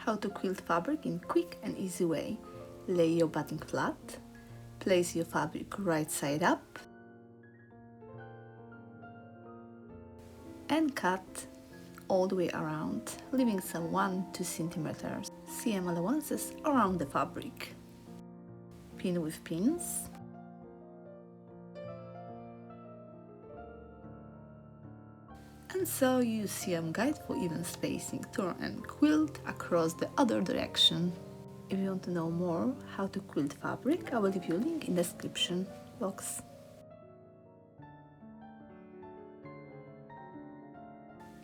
How to quilt fabric in quick and easy way. Lay your batting flat, place your fabric right side up and cut all the way around, leaving some 1-2 centimeters seam allowances around the fabric. Pin with pins. And so you seam guide for even spacing. Turn and quilt across the other direction. If you want to know more how to quilt fabric, I will leave you a link in the description box.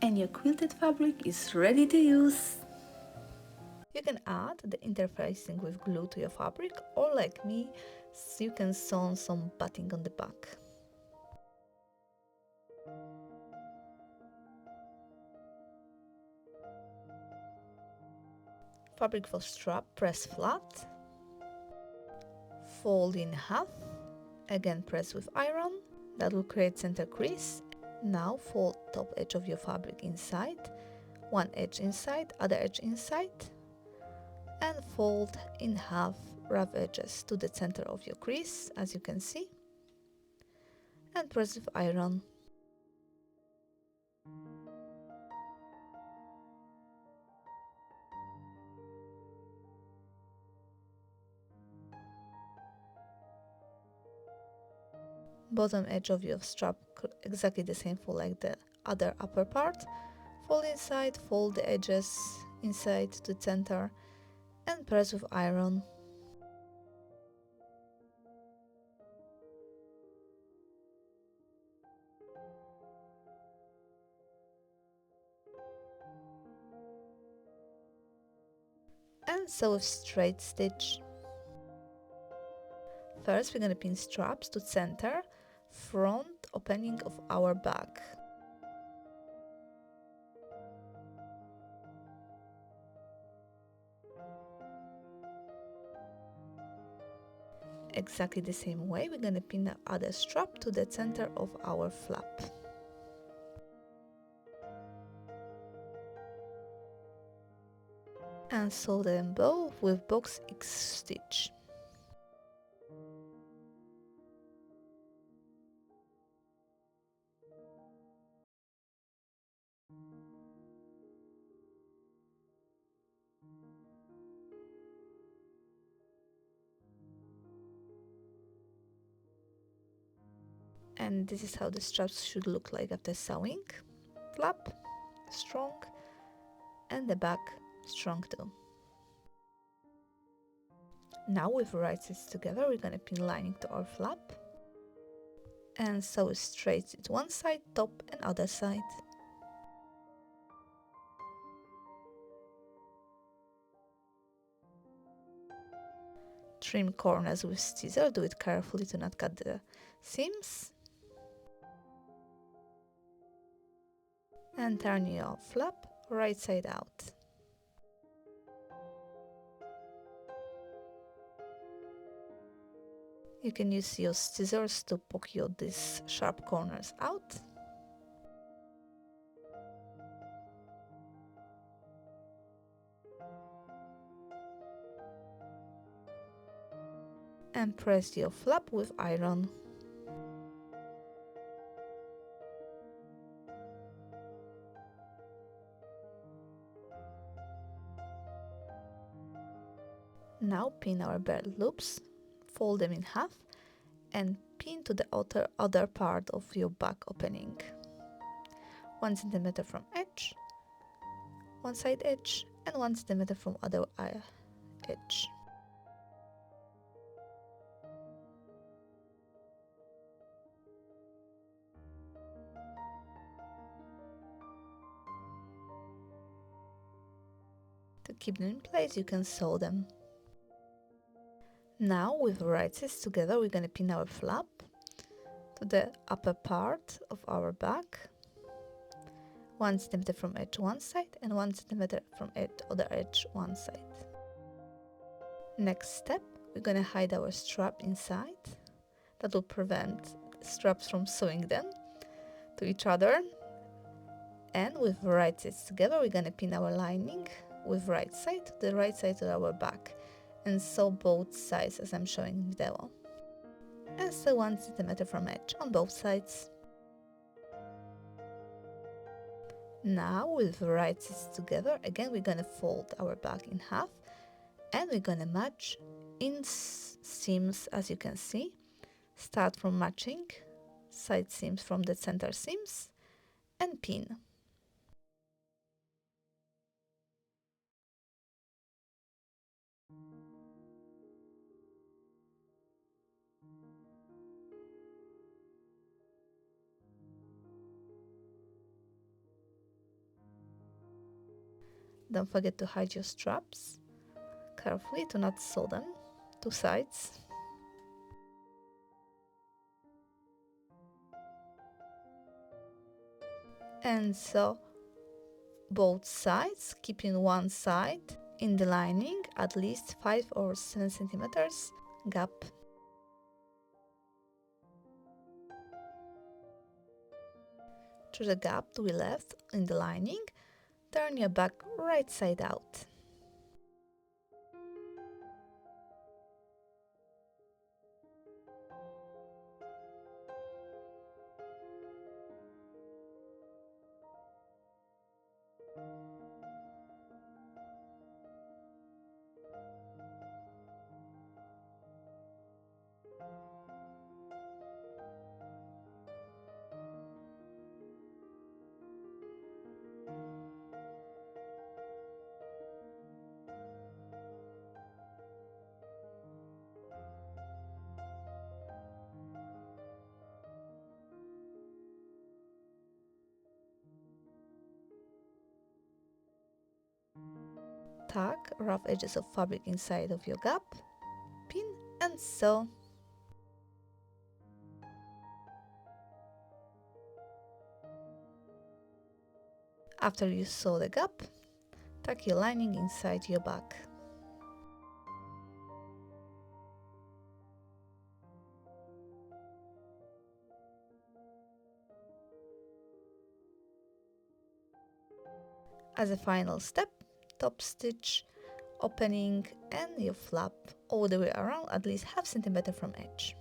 And your quilted fabric is ready to use. You can add the interfacing with glue to your fabric, or like me, you can sew some batting on the back. Fabric for strap, press flat, fold in half, again press with iron, that will create center crease. Now fold top edge of your fabric inside, one edge inside, other edge inside, and fold in half rough edges to the center of your crease, as you can see, and press with iron. Bottom edge of your strap exactly the same for like the other upper part. Fold inside, fold the edges inside to the center and press with iron. And sew with straight stitch. First we're going to pin straps to center front opening of our bag. Exactly the same way we're going to pin the other strap to the center of our flap. And sew them both with box X stitch. And this is how the straps should look like after sewing. Flap, strong, and the back strong too. Now with right sides together, we're gonna pin lining to our flap and sew straight to one side, top and other side. Trim corners with scissors, do it carefully to not cut the seams. And turn your flap right side out. You can use your scissors to poke these sharp corners out. And press your flap with iron. Now pin our belt loops, fold them in half and pin to the other part of your back opening. 1 centimeter from edge, one side edge, and 1 centimeter from other edge. To keep them in place, you can sew them. Now with right sides together, we're gonna pin our flap to the upper part of our back. 1 centimeter from edge one side and 1 centimeter from other edge one side. Next step, we're gonna hide our strap inside. That will prevent straps from sewing them to each other. And with right sides together, we're gonna pin our lining with right side to the right side of our back, and sew both sides as I'm showing in the demo. And sew 1 centimeter from edge on both sides. Now with the right sides together, again we're gonna fold our back in half, and we're gonna match in seams, as you can see. Start from matching side seams from the center seams and pin. Don't forget to hide your straps carefully to not sew them, 2 sides. And sew both sides, keeping one side in the lining at least 5 or 7 centimeters gap. Through the gap we left in the lining, turn your back right side out. Tuck rough edges of fabric inside of your gap, pin and sew. After you sew the gap, tuck your lining inside your back. As a final step, top stitch, opening and your flap all the way around at least half centimeter from edge.